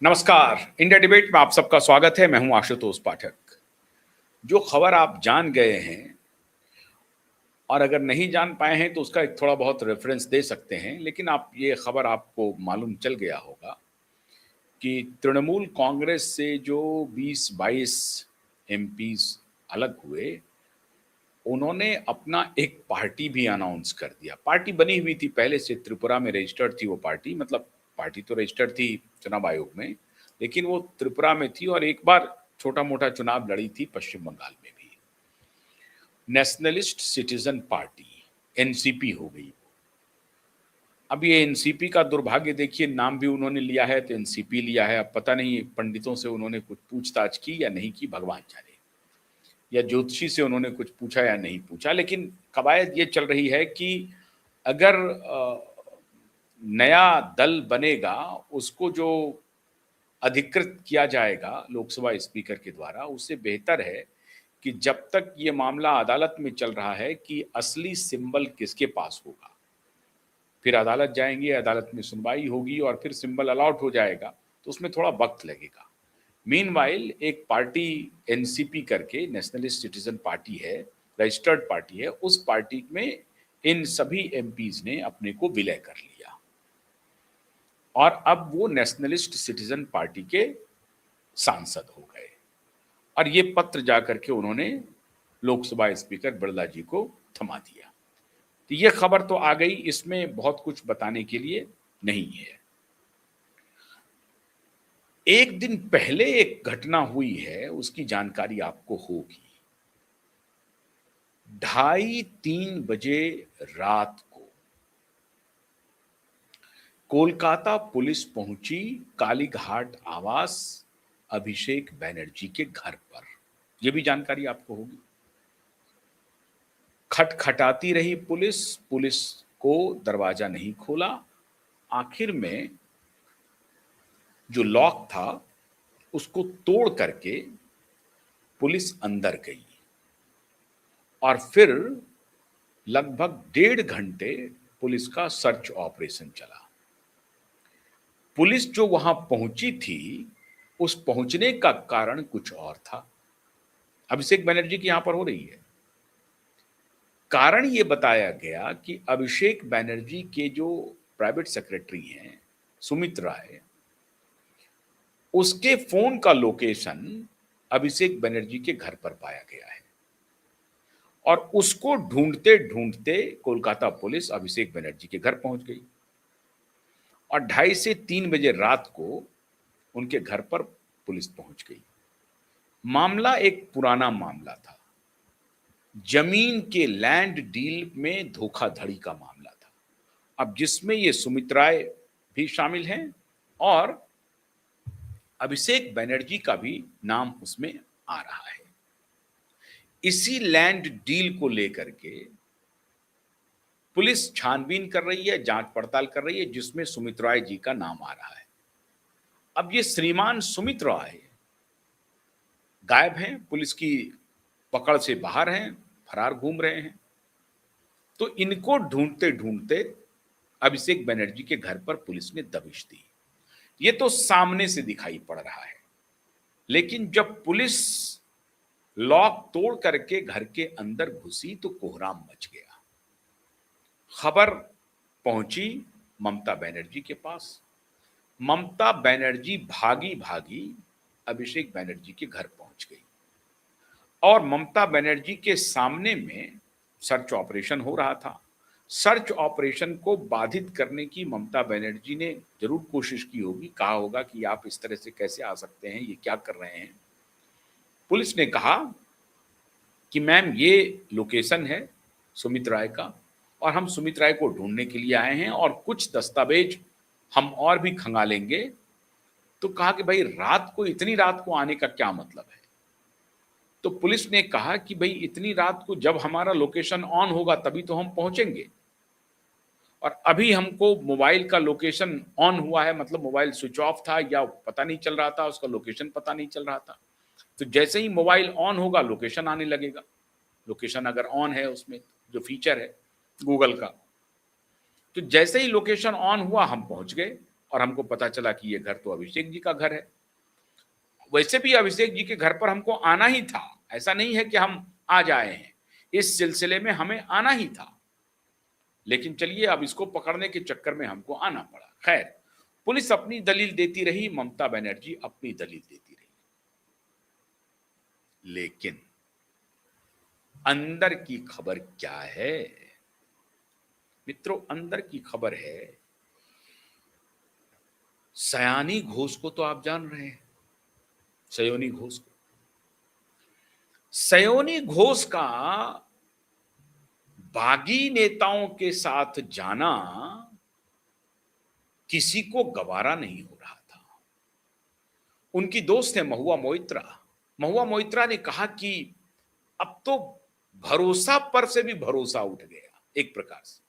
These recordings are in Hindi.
नमस्कार। इंडिया डिबेट में आप सबका स्वागत है। मैं हूं आशुतोष पाठक। जो खबर आप जान गए हैं और अगर नहीं जान पाए हैं तो उसका एक थोड़ा बहुत रेफरेंस दे सकते हैं, लेकिन आप ये खबर आपको मालूम चल गया होगा कि तृणमूल कांग्रेस से जो 20-22 एमपीज अलग हुए, उन्होंने अपना एक पार्टी भी अनाउंस कर दिया। पार्टी बनी हुई थी पहले से, त्रिपुरा में रजिस्टर्ड थी वो पार्टी, मतलब पार्टी तो रजिस्टर्ड थी चुनाव आयोग में, लेकिन वो त्रिपुरा में थी और एक बार छोटा-मोटा चुनाव लड़ी थी पश्चिम बंगाल में भी। नेशनलिस्ट सिटीजन पार्टी, एनसीपी हो गई। अब ये एनसीपी का दुर्भाग्य देखिए, नाम भी उन्होंने लिया है तो एनसीपी लिया है। अब पता नहीं पंडितों से उन्होंने कुछ पूछताछ की या नहीं की, भगवान जाने, या ज्योतिषी से उन्होंने कुछ पूछा या नहीं पूछा, लेकिन कवायद ये चल रही है कि अगर नया दल बनेगा, उसको जो अधिकृत किया जाएगा लोकसभा स्पीकर के द्वारा, उससे बेहतर है कि जब तक ये मामला अदालत में चल रहा है कि असली सिंबल किसके पास होगा, फिर अदालत जाएंगे, अदालत में सुनवाई होगी और फिर सिंबल अलॉट हो जाएगा, तो उसमें थोड़ा वक्त लगेगा। मीनवाइल एक पार्टी एनसीपी करके, नेशनलिस्ट सिटीजन पार्टी है, रजिस्टर्ड पार्टी है, उस पार्टी में इन सभी एमपीज ने अपने को विलय कर लिया और अब वो नेशनलिस्ट सिटीजन पार्टी के सांसद हो गए और ये पत्र जाकर के उन्होंने लोकसभा स्पीकर बिरला जी को थमा दिया। तो ये खबर तो आ गई, इसमें बहुत कुछ बताने के लिए नहीं है। एक दिन पहले एक घटना हुई है, उसकी जानकारी आपको होगी। 2:30-3 बजे रात को कोलकाता पुलिस पहुंची कालीघाट आवास अभिषेक बनर्जी के घर पर। यह भी जानकारी आपको होगी। खटखटाती रही पुलिस, पुलिस को दरवाजा नहीं खोला। आखिर में जो लॉक था उसको तोड़ करके पुलिस अंदर गई और फिर लगभग 1.5 घंटे पुलिस का सर्च ऑपरेशन चला। पुलिस जो वहां पहुंची थी, उस पहुंचने का कारण कुछ और था। अभिषेक बनर्जी की यहां पर हो रही है। कारण यह बताया गया कि अभिषेक बनर्जी के जो प्राइवेट सेक्रेटरी हैं, सुमित राय, उसके फोन का लोकेशन अभिषेक बनर्जी के घर पर पाया गया है और उसको ढूंढते ढूंढते कोलकाता पुलिस अभिषेक बनर्जी के घर पहुंच गई और 2:30 से 3 बजे रात को उनके घर पर पुलिस पहुंच गई। मामला एक पुराना मामला था। जमीन के लैंड डील में धोखाधड़ी का मामला था, अब जिसमें ये सुमित राय भी शामिल हैं और अभिषेक बनर्जी का भी नाम उसमें आ रहा है। इसी लैंड डील को लेकर के पुलिस छानबीन कर रही है, जांच पड़ताल कर रही है, जिसमें सुमित राय जी का नाम आ रहा है। अब ये श्रीमान सुमित राय गायब हैं, पुलिस की पकड़ से बाहर हैं, फरार घूम रहे हैं। तो इनको ढूंढते ढूंढते अभिषेक बनर्जी के घर पर पुलिस ने दबिश दी। ये तो सामने से दिखाई पड़ रहा है, लेकिन जब पुलिस लॉक तोड़ करके घर के अंदर घुसी तो कोहराम मच गया। खबर पहुंची ममता बनर्जी के पास। ममता बनर्जी भागी भागी अभिषेक बनर्जी के घर पहुंच गई और ममता बनर्जी के सामने में सर्च ऑपरेशन हो रहा था। सर्च ऑपरेशन को बाधित करने की ममता बनर्जी ने जरूर कोशिश की होगी, कहा होगा कि आप इस तरह से कैसे आ सकते हैं, ये क्या कर रहे हैं। पुलिस ने कहा कि मैम ये लोकेशन है सुमित राय का और हम सुमित राय को ढूंढने के लिए आए हैं और कुछ दस्तावेज हम और भी खंगालेंगे। तो कहा कि भाई रात को, इतनी रात को आने का क्या मतलब है। तो पुलिस ने कहा कि भाई इतनी रात को जब हमारा लोकेशन ऑन होगा तभी तो हम पहुंचेंगे, और अभी हमको मोबाइल का लोकेशन ऑन हुआ है, मतलब मोबाइल स्विच ऑफ था या पता नहीं चल रहा था, उसका लोकेशन पता नहीं चल रहा था। तो जैसे ही मोबाइल ऑन होगा लोकेशन आने लगेगा। लोकेशन अगर ऑन है, उसमें जो फीचर है गूगल का, तो जैसे ही लोकेशन ऑन हुआ हम पहुंच गए और हमको पता चला कि ये घर तो अभिषेक जी का घर है। वैसे भी अभिषेक जी के घर पर हमको आना ही था, ऐसा नहीं है कि हम आज आए हैं, इस सिलसिले में हमें आना ही था। लेकिन चलिए, अब इसको पकड़ने के चक्कर में हमको आना पड़ा। खैर, पुलिस अपनी दलील देती रही, ममता बनर्जी अपनी दलील देती रही, लेकिन अंदर की खबर क्या है मित्रों? अंदर की खबर है, सयानी घोष को तो आप जान रहे हैं, सयोनी घोष को। सयोनी घोष का बागी नेताओं के साथ जाना किसी को गवारा नहीं हो रहा था। उनकी दोस्त है महुआ मोइत्रा। महुआ मोइत्रा ने कहा कि अब तो भरोसा पर से भी भरोसा उठ गया एक प्रकार से।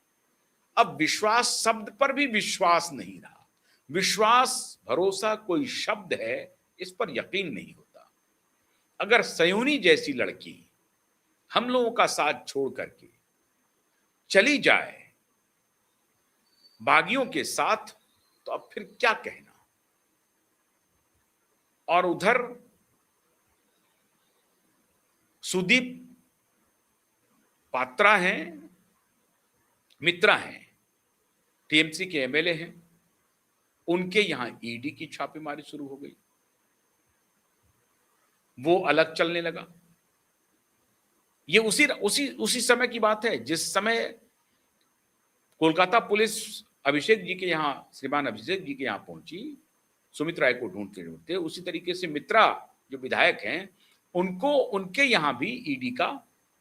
अब विश्वास शब्द पर भी विश्वास नहीं रहा। विश्वास, भरोसा कोई शब्द है, इस पर यकीन नहीं होता। अगर सयोनी जैसी लड़की हम लोगों का साथ छोड़ करके चली जाए बागियों के साथ, तो अब फिर क्या कहना। और उधर सुदीप पात्रा हैं, मित्रा हैं, टीएमसी के एमएलए हैं, उनके यहां ईडी की छापेमारी शुरू हो गई। वो अलग चलने लगा। ये उसी समय की बात है जिस समय कोलकाता पुलिस अभिषेक जी के यहां, श्रीमान अभिषेक जी के यहां पहुंची, सुमित राय को ढूंढते ढूंढते। उसी तरीके से मित्रा जो विधायक हैं, उनको उनके यहां भी ईडी का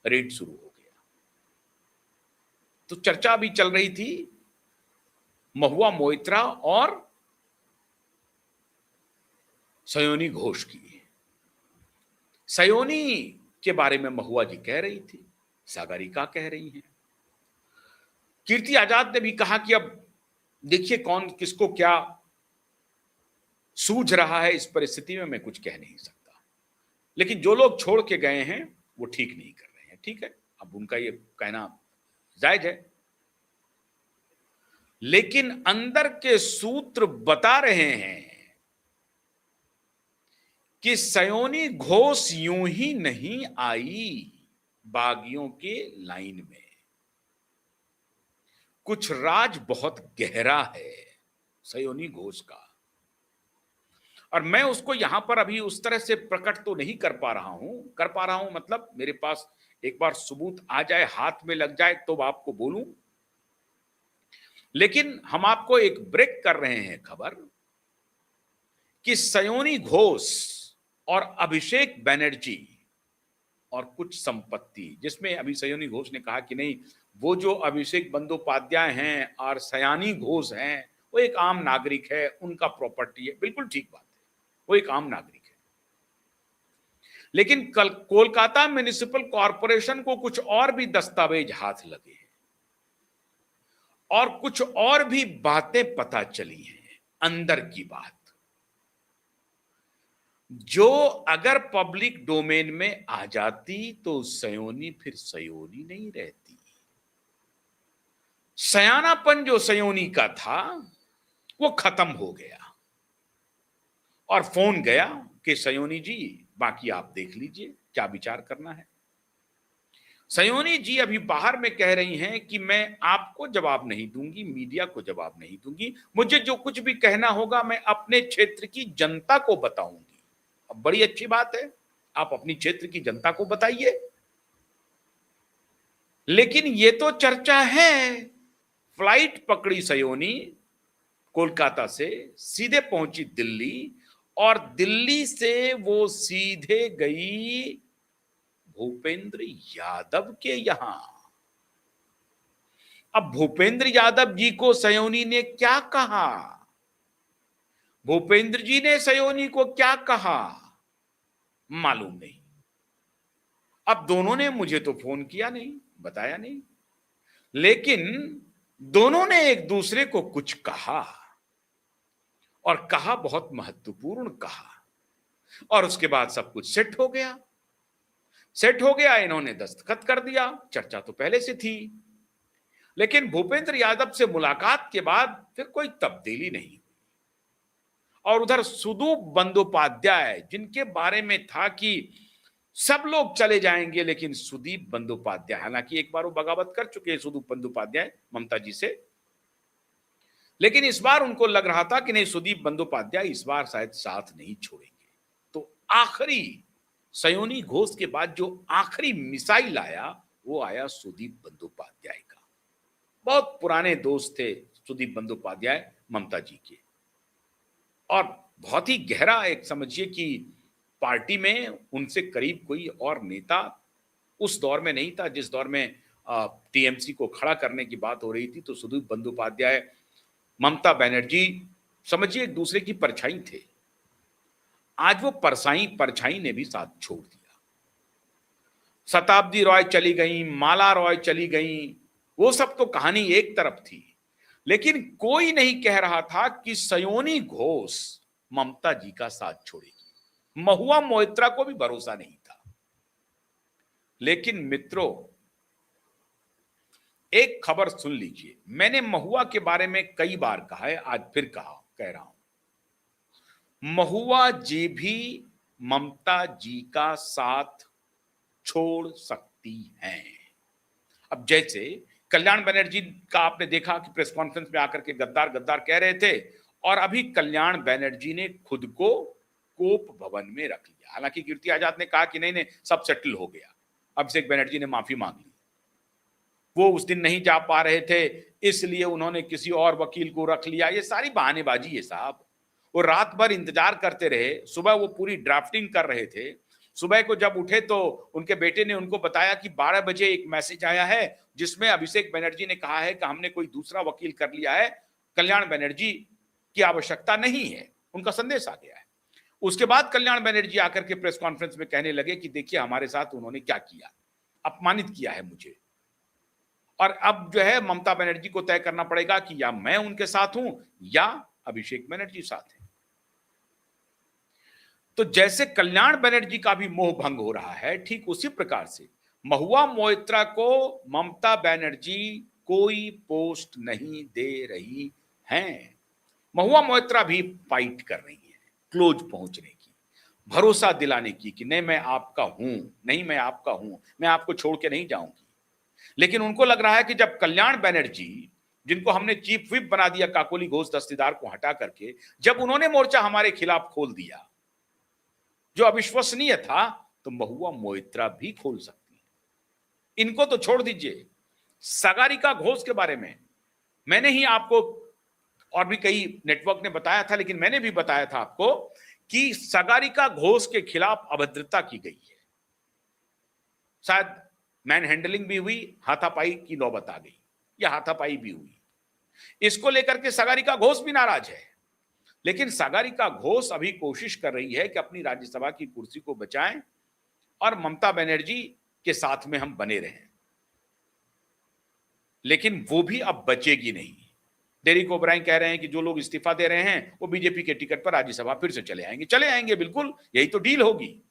रेड शुरू हो गया। तो चर्चा भी चल रही थी महुआ मोइत्रा और सयोनी घोष की। सयोनी के बारे में महुआ जी कह रही थी, सागरिका कह रही हैं। कीर्ति आजाद ने भी कहा कि अब देखिए कौन किसको क्या सूझ रहा है, इस परिस्थिति में मैं कुछ कह नहीं सकता। लेकिन जो लोग छोड़ के गए हैं वो ठीक नहीं कर रहे हैं। ठीक है, अब उनका ये कहना जायज है, लेकिन अंदर के सूत्र बता रहे हैं कि सयोनी घोष यूं ही नहीं आई बागियों के लाइन में। कुछ राज बहुत गहरा है सयोनी घोष का, और मैं उसको यहां पर अभी उस तरह से प्रकट तो नहीं कर पा रहा हूं। मतलब मेरे पास एक बार सबूत आ जाए, हाथ में लग जाए, तो आपको बोलूं। लेकिन हम आपको एक ब्रेक कर रहे हैं खबर कि सयोनी घोष और अभिषेक बनर्जी और कुछ संपत्ति, जिसमें अभी सयोनी घोष ने कहा कि नहीं, वो जो अभिषेक बंदोपाध्याय हैं और सयानी घोष हैं, वो एक आम नागरिक है, उनका प्रॉपर्टी है। बिल्कुल ठीक बात है, वो एक आम नागरिक है। लेकिन कल कोलकाता म्युनिसिपल कॉरपोरेशन को कुछ और भी दस्तावेज हाथ लगे हैं और कुछ और भी बातें पता चली हैं, अंदर की बात, जो अगर पब्लिक डोमेन में आ जाती तो सयोनी फिर सयोनी नहीं रहती। सयानापन जो सयोनी का था वो खत्म हो गया और फोन गया कि सयोनी जी, बाकी आप देख लीजिए क्या विचार करना है। सयोनी जी अभी बाहर में कह रही हैं कि मैं आपको जवाब नहीं दूंगी, मीडिया को जवाब नहीं दूंगी, मुझे जो कुछ भी कहना होगा मैं अपने क्षेत्र की जनता को बताऊंगी। अब बड़ी अच्छी बात है, आप अपनी क्षेत्र की जनता को बताइए। लेकिन ये तो चर्चा है, फ्लाइट पकड़ी सयोनी कोलकाता से, सीधे पहुंची दिल्ली, और दिल्ली से वो सीधे गई भूपेंद्र यादव के यहां। अब भूपेंद्र यादव जी को सयोनी ने क्या कहा, भूपेंद्र जी ने सयोनी को क्या कहा, मालूम नहीं। अब दोनों ने मुझे तो फोन किया नहीं, बताया नहीं, लेकिन दोनों ने एक दूसरे को कुछ कहा, और कहा बहुत महत्वपूर्ण कहा, और उसके बाद सब कुछ सेट हो गया। इन्होंने दस्तखत कर दिया। चर्चा तो पहले से थी, लेकिन भूपेंद्र यादव से मुलाकात के बाद फिर कोई तब्दीली नहीं हुई। और उधर सुदीप बंदोपाध्याय, जिनके बारे में था कि सब लोग चले जाएंगे लेकिन सुदीप बंदोपाध्याय, हालांकि एक बार वो बगावत कर चुके हैं सुदीप बंदोपाध्याय ममता जी से, लेकिन इस बार उनको लग रहा था कि नहीं, सुदीप बंदोपाध्याय इस बार शायद साथ नहीं छोड़ेंगे। तो आखिरी सयोनी घोष के बाद जो आखिरी मिसाइल आया वो आया सुदीप बंदोपाध्याय का। बहुत पुराने दोस्त थे सुदीप बंदोपाध्याय ममता जी के, और बहुत ही गहरा एक समझिए कि पार्टी में उनसे करीब कोई और नेता उस दौर में नहीं था जिस दौर में टीएमसी को खड़ा करने की बात हो रही थी। तो सुदीप बंदोपाध्याय, ममता बनर्जी समझिए एक दूसरे की परछाई थे। आज वो परछाई ने भी साथ छोड़ दिया। शताब्दी रॉय चली गई, माला रॉय चली गई, वो सब तो कहानी एक तरफ थी, लेकिन कोई नहीं कह रहा था कि सयोनी घोष ममता जी का साथ छोड़ेगी। महुआ मोइत्रा को भी भरोसा नहीं था। लेकिन मित्रों, एक खबर सुन लीजिए। मैंने महुआ के बारे में कई बार कहा है, आज फिर कह रहा हूं, महुआ जी भी ममता जी का साथ छोड़ सकती हैं। अब जैसे कल्याण बनर्जी का आपने देखा कि प्रेस कॉन्फ्रेंस में आकर के गद्दार गद्दार कह रहे थे, और अभी कल्याण बनर्जी ने खुद को कोप भवन में रख लिया। हालांकि कीर्ति आजाद ने कहा कि नहीं नहीं सब सेटल हो गया, अभिषेक बनर्जी ने माफी मांग ली, वो उस दिन नहीं जा पा रहे थे इसलिए उन्होंने किसी और वकील को रख लिया। ये सारी बहानेबाजी है साहब। वो रात भर इंतजार करते रहे, सुबह वो पूरी ड्राफ्टिंग कर रहे थे। सुबह को जब उठे तो उनके बेटे ने उनको बताया कि 12 बजे एक मैसेज आया है जिसमें अभिषेक बनर्जी ने कहा है कि हमने कोई दूसरा वकील कर लिया है, कल्याण बनर्जी की आवश्यकता नहीं है। उनका संदेश आ गया है। उसके बाद कल्याण बनर्जी आकर के प्रेस कॉन्फ्रेंस में कहने लगे कि देखिए हमारे साथ उन्होंने क्या किया, अपमानित किया है मुझे, और अब जो है ममता बनर्जी को तय करना पड़ेगा कि या मैं उनके साथ हूं या अभिषेक बनर्जी साथ हैं। तो जैसे कल्याण बनर्जी का भी मोह भंग हो रहा है, ठीक उसी प्रकार से महुआ मोइत्रा को ममता बनर्जी कोई पोस्ट नहीं दे रही हैं। महुआ मोइत्रा भी फाइट कर रही है क्लोज पहुंचने की, भरोसा दिलाने की कि नहीं मैं आपका हूं, नहीं मैं आपका हूं, मैं आपको छोड़ के नहीं जाऊंगी। लेकिन उनको लग रहा है कि जब कल्याण बनर्जी, जिनको हमने चीफ व्हिप बना दिया काकोली घोष दस्तीदार को हटा करके, जब उन्होंने मोर्चा हमारे खिलाफ खोल दिया जो अविश्वसनीय था, तो महुआ मोइत्रा भी खोल सकती है। इनको तो छोड़ दीजिए, सागरिका घोष के बारे में मैंने ही आपको और भी कई नेटवर्क ने बताया था, लेकिन मैंने भी बताया था आपको कि सागरिका घोष के खिलाफ अभद्रता की गई है। शायद मैन हैंडलिंग भी हुई, हाथापाई की नौबत आ गई, या हाथापाई भी हुई। इसको लेकर के सागरिका घोष भी नाराज है। लेकिन सागरिका घोष अभी कोशिश कर रही है कि अपनी राज्यसभा की कुर्सी को बचाएं और ममता बनर्जी के साथ में हम बने रहें। लेकिन वो भी अब बचेगी नहीं। डेरिक ओब्रायन कह रहे हैं कि जो लोग इस्तीफा दे रहे हैं वो बीजेपी के टिकट पर राज्यसभा फिर से चले आएंगे, बिल्कुल यही तो डील होगी।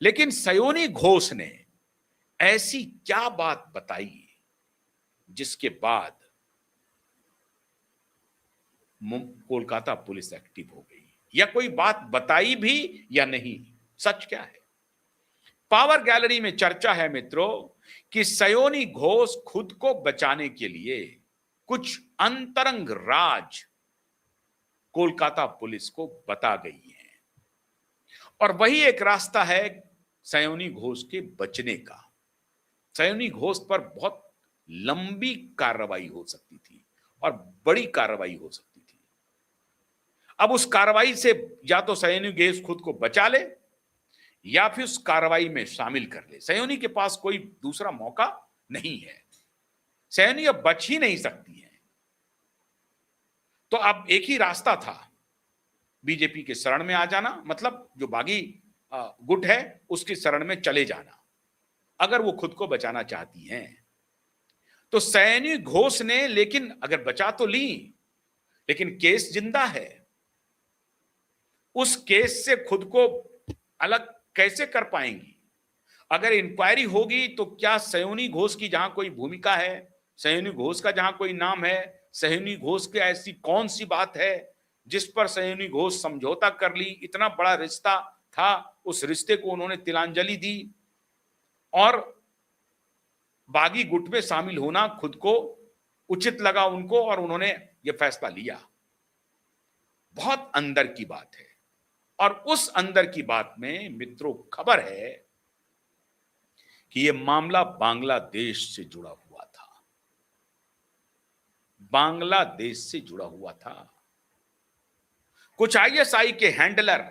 लेकिन सयोनी घोष ने ऐसी क्या बात बताई जिसके बाद कोलकाता पुलिस एक्टिव हो गई, या कोई बात बताई भी या नहीं, सच क्या है? पावर गैलरी में चर्चा है मित्रों कि सयोनी घोष खुद को बचाने के लिए कुछ अंतरंग राज कोलकाता पुलिस को बता गई है, और वही एक रास्ता है सयोनी घोष के बचने का। सयोनी घोष पर बहुत लंबी कार्रवाई हो सकती थी और बड़ी कार्रवाई हो सकती थी। अब उस कार्रवाई से या तो सयोनी घोष खुद को बचा ले या फिर उस कार्रवाई में शामिल कर ले। सयोनी के पास कोई दूसरा मौका नहीं है। सयोनी अब बच ही नहीं सकती है। तो अब एक ही रास्ता था, बीजेपी के शरण में आ जाना, मतलब जो बागी गुट है उसकी शरण में चले जाना, अगर वो खुद को बचाना चाहती हैं। तो सयोनी घोष ने लेकिन अगर बचा तो ली, लेकिन केस जिंदा है। उस केस से खुद को अलग कैसे कर पाएंगी? अगर इंक्वायरी होगी तो क्या सयोनी घोष की जहां कोई भूमिका है, सयोनी घोष का जहां कोई नाम है, सयोनी घोष की ऐसी कौन सी बात है जिस पर सयोनी घोष समझौता कर ली, इतना बड़ा रिश्ता था, उस रिश्ते को उन्होंने तिलांजलि दी और बागी गुट में शामिल होना खुद को उचित लगा उनको और उन्होंने ये फैसला लिया। बहुत अंदर की बात है और उस अंदर की बात में मित्रों खबर है कि ये मामला बांग्लादेश से जुड़ा हुआ था। बांग्लादेश से जुड़ा हुआ था। कुछ आईएसआई के हैंडलर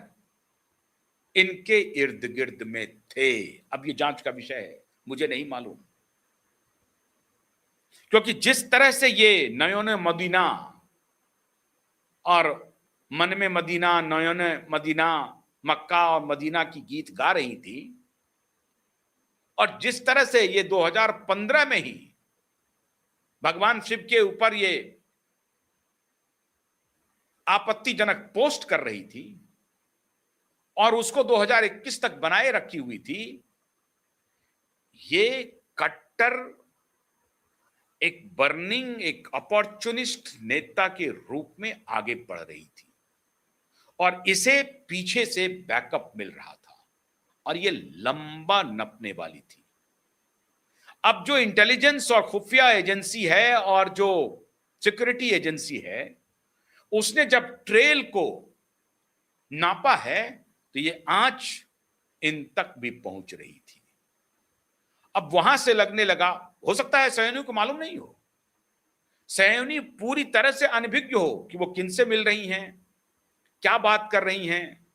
इनके इर्द गिर्द में थे। अब ये जांच का विषय है, मुझे नहीं मालूम, क्योंकि जिस तरह से ये नयन मदीना और मन में मदीना, नयन मदीना, मक्का और मदीना की गीत गा रही थी और जिस तरह से ये 2015 में ही भगवान शिव के ऊपर ये आपत्तिजनक पोस्ट कर रही थी और उसको 2021 तक बनाए रखी हुई थी, ये कट्टर एक बर्निंग, एक अपॉर्चुनिस्ट नेता के रूप में आगे बढ़ रही थी और इसे पीछे से बैकअप मिल रहा था और ये लंबा नपने वाली थी। अब जो इंटेलिजेंस और खुफिया एजेंसी है और जो सिक्योरिटी एजेंसी है, उसने जब ट्रेल को नापा है तो ये आंच इन तक भी पहुंच रही थी। अब वहां से लगने लगा, हो सकता है सयोनी को मालूम नहीं हो, सयोनी पूरी तरह से अनभिज्ञ हो कि वो किनसे मिल रही हैं, क्या बात कर रही हैं,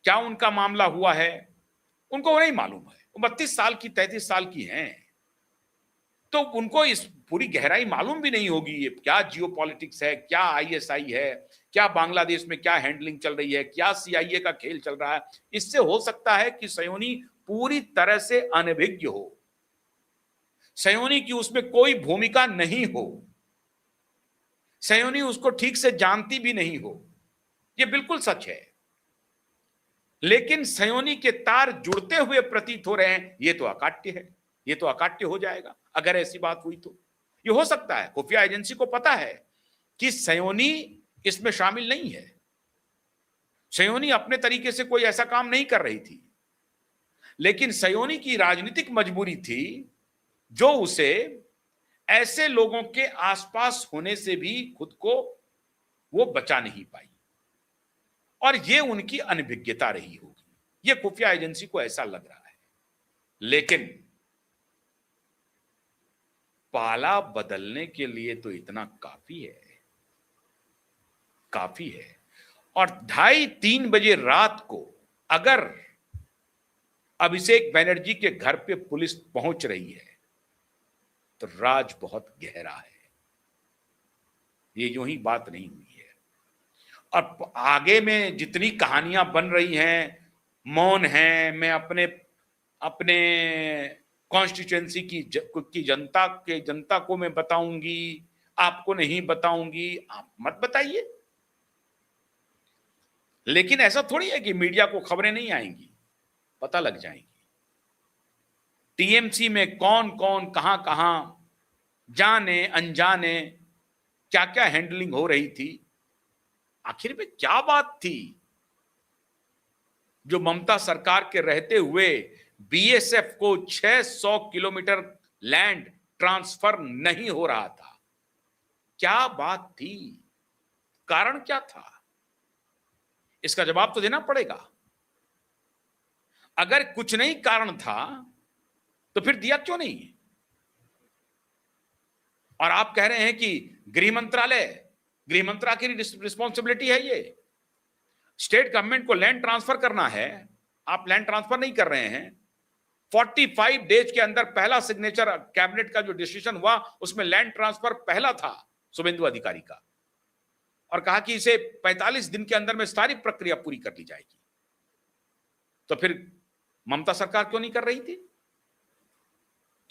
क्या उनका मामला हुआ है, उनको नहीं मालूम है। वो 32 साल की 33 साल की हैं, तो उनको इस पूरी गहराई मालूम भी नहीं होगी, ये क्या जियोपॉलिटिक्स है, क्या आईएसआई है, क्या बांग्लादेश में क्या हैंडलिंग चल रही है, क्या सीआईए का खेल चल रहा है। इससे हो सकता है कि सयोनी पूरी तरह से अनभिज्ञ हो, सयोनी की उसमें कोई भूमिका नहीं हो, सयोनी उसको ठीक से जानती भी नहीं हो, यह बिल्कुल सच है। लेकिन सयोनी के तार जुड़ते हुए प्रतीत हो रहे हैं, यह तो अकाट्य है, यह तो अकाट्य हो जाएगा अगर ऐसी बात हुई तो। यह हो सकता है खुफिया एजेंसी को पता है कि सयोनी इसमें शामिल नहीं है, सयोनी अपने तरीके से कोई ऐसा काम नहीं कर रही थी, लेकिन सयोनी की राजनीतिक मजबूरी थी जो उसे ऐसे लोगों के आसपास होने से भी खुद को वो बचा नहीं पाई और ये उनकी अनभिज्ञता रही होगी, ये खुफिया एजेंसी को ऐसा लग रहा है। लेकिन पाला बदलने के लिए तो इतना काफी है, काफी है। और 2:30-3 बजे रात को अगर अभिषेक बैनर्जी के घर पे पुलिस पहुंच रही है तो राज बहुत गहरा है, ये यूं ही बात नहीं हुई है। और आगे में जितनी कहानियां बन रही हैं, मौन है, मैं अपने अपने कॉन्स्टिट्यूएंसी की जनता को मैं बताऊंगी, आपको नहीं बताऊंगी, आप मत बताइए। लेकिन ऐसा थोड़ी है कि मीडिया को खबरें नहीं आएंगी, पता लग जाएंगी। टीएमसी में कौन कौन कहां कहां जाने अनजाने क्या क्या हैंडलिंग हो रही थी, आखिर में क्या बात थी जो ममता सरकार के रहते हुए बीएसएफ को 600 किलोमीटर लैंड ट्रांसफर नहीं हो रहा था। क्या बात थी, कारण क्या था, इसका जवाब तो देना पड़ेगा। अगर कुछ नहीं कारण था तो फिर दिया क्यों नहीं? और आप कह रहे हैं कि गृह मंत्रालय की रिस्पॉन्सिबिलिटी है ये, स्टेट गवर्नमेंट को लैंड ट्रांसफर करना है, आप लैंड ट्रांसफर नहीं कर रहे हैं। 45 डेज के अंदर पहला सिग्नेचर कैबिनेट का जो डिसीजन हुआ उसमें लैंड ट्रांसफर पहला था शुभेंदु अधिकारी का, और कहा कि इसे 45 दिन के अंदर में सारी प्रक्रिया पूरी कर ली जाएगी। तो फिर ममता सरकार क्यों नहीं कर रही थी,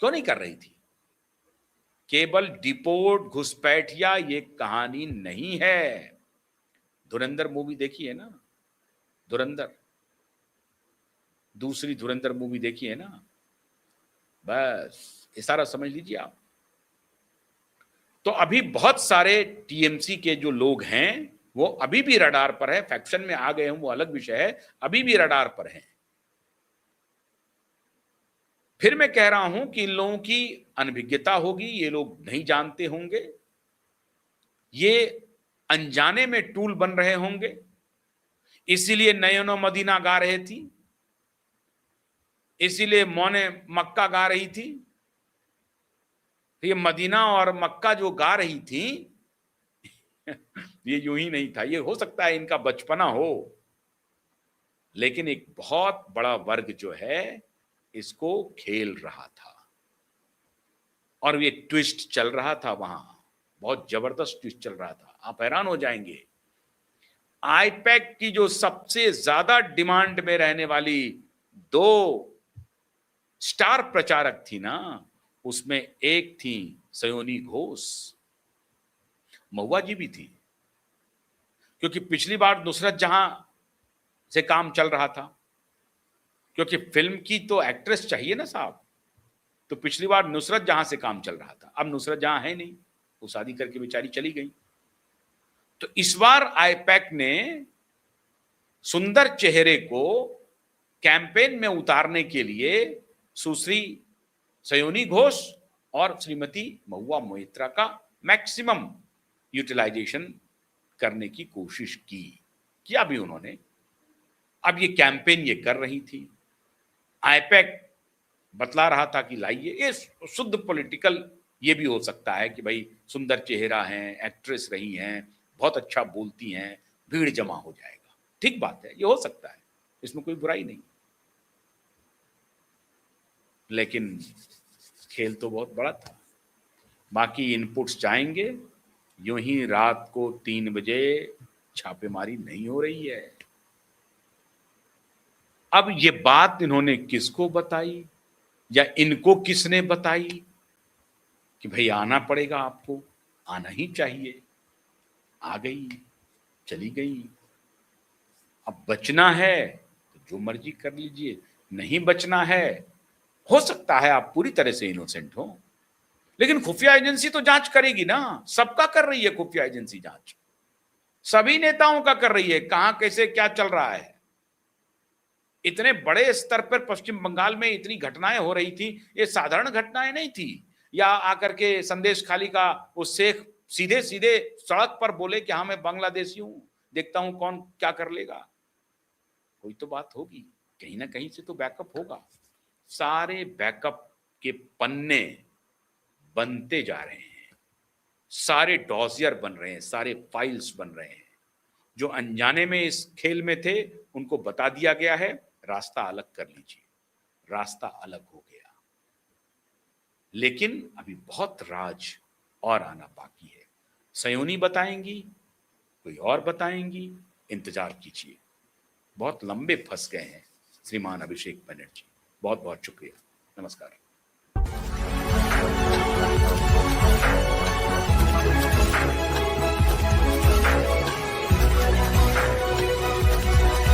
क्यों नहीं कर रही थी? केवल डिपोर्ट घुसपैठिया ये कहानी नहीं है। धुरंधर मूवी देखी है ना, धुरंधर, दूसरी धुरंधर मूवी देखी है ना, बस इशारा समझ लीजिए आप। तो अभी बहुत सारे टीएमसी के जो लोग हैं वो अभी भी रडार पर है, फैक्शन में आ गए हैं वो अलग विषय है, अभी भी रडार पर हैं। फिर मैं कह रहा हूं कि इन लोगों की अनभिज्ञता होगी, ये लोग नहीं जानते होंगे, ये अनजाने में टूल बन रहे होंगे, इसीलिए नयनो मदीना गा रहे थी, इसीलिए मौने मक्का गा रही थी। ये मदीना और मक्का जो गा रही थी ये यूं ही नहीं था, ये हो सकता है इनका बचपना हो, लेकिन एक बहुत बड़ा वर्ग जो है इसको खेल रहा था और ये ट्विस्ट चल रहा था वहां, बहुत जबरदस्त ट्विस्ट चल रहा था। आप हैरान हो जाएंगे, आईपैक की जो सबसे ज्यादा डिमांड में रहने वाली दो स्टार प्रचारक थी ना, उसमें एक थी सयोनी घोष, महुआ जी भी थी, क्योंकि पिछली बार नुसरत जहां से काम चल रहा था, क्योंकि फिल्म की तो एक्ट्रेस चाहिए ना साहब, तो पिछली बार नुसरत जहां से काम चल रहा था, अब नुसरत जहां है नहीं, वो शादी करके बेचारी चली गई। तो इस बार आईपैक ने सुंदर चेहरे को कैंपेन में उतारने के लिए सुश्री सयोनी घोष और श्रीमती महुआ मोइत्रा का मैक्सिमम यूटिलाइजेशन करने की कोशिश की, किया भी उन्होंने। अब ये कैंपेन ये कर रही थी, आईपैक बतला रहा था कि लाइए, ये शुद्ध पॉलिटिकल ये भी हो सकता है कि भाई सुंदर चेहरा है, एक्ट्रेस रही हैं, बहुत अच्छा बोलती हैं, भीड़ जमा हो जाएगा, ठीक बात है, ये हो सकता है, इसमें कोई बुराई नहीं, लेकिन खेल तो बहुत बड़ा था। बाकी इनपुट्स जाएंगे, यूं ही रात को 3 बजे छापेमारी नहीं हो रही है। अब ये बात इन्होंने किसको बताई या इनको किसने बताई कि भाई आना पड़ेगा, आपको आना ही चाहिए, आ गई, चली गई। अब बचना है तो जो मर्जी कर लीजिए, नहीं बचना है, हो सकता है आप पूरी तरह से इनोसेंट हो, लेकिन खुफिया एजेंसी तो जांच करेगी ना, सबका कर रही है खुफिया एजेंसी जांच, सभी नेताओं का कर रही है, कहां कैसे क्या चल रहा है। इतने बड़े स्तर पर पश्चिम बंगाल में इतनी घटनाएं हो रही थी, ये साधारण घटनाएं नहीं थी, या आकर के संदेश खाली का वो शेख सीधे सीधे सड़क पर बोले कि हाँ मैं बांग्लादेशी हूं, देखता हूं कौन क्या कर लेगा। कोई तो बात होगी, कहीं ना कहीं से तो बैकअप होगा। सारे बैकअप के पन्ने बनते जा रहे हैं, सारे डॉजियर बन रहे हैं, सारे फाइल्स बन रहे हैं। जो अनजाने में इस खेल में थे उनको बता दिया गया है, रास्ता अलग कर लीजिए, रास्ता अलग हो गया। लेकिन अभी बहुत राज और आना बाकी है, सयोनी बताएंगी, कोई और बताएंगी, इंतजार कीजिए। बहुत लंबे फंस गए हैं श्रीमान अभिषेक बनर्जी। बहुत बहुत शुक्रिया, नमस्कार।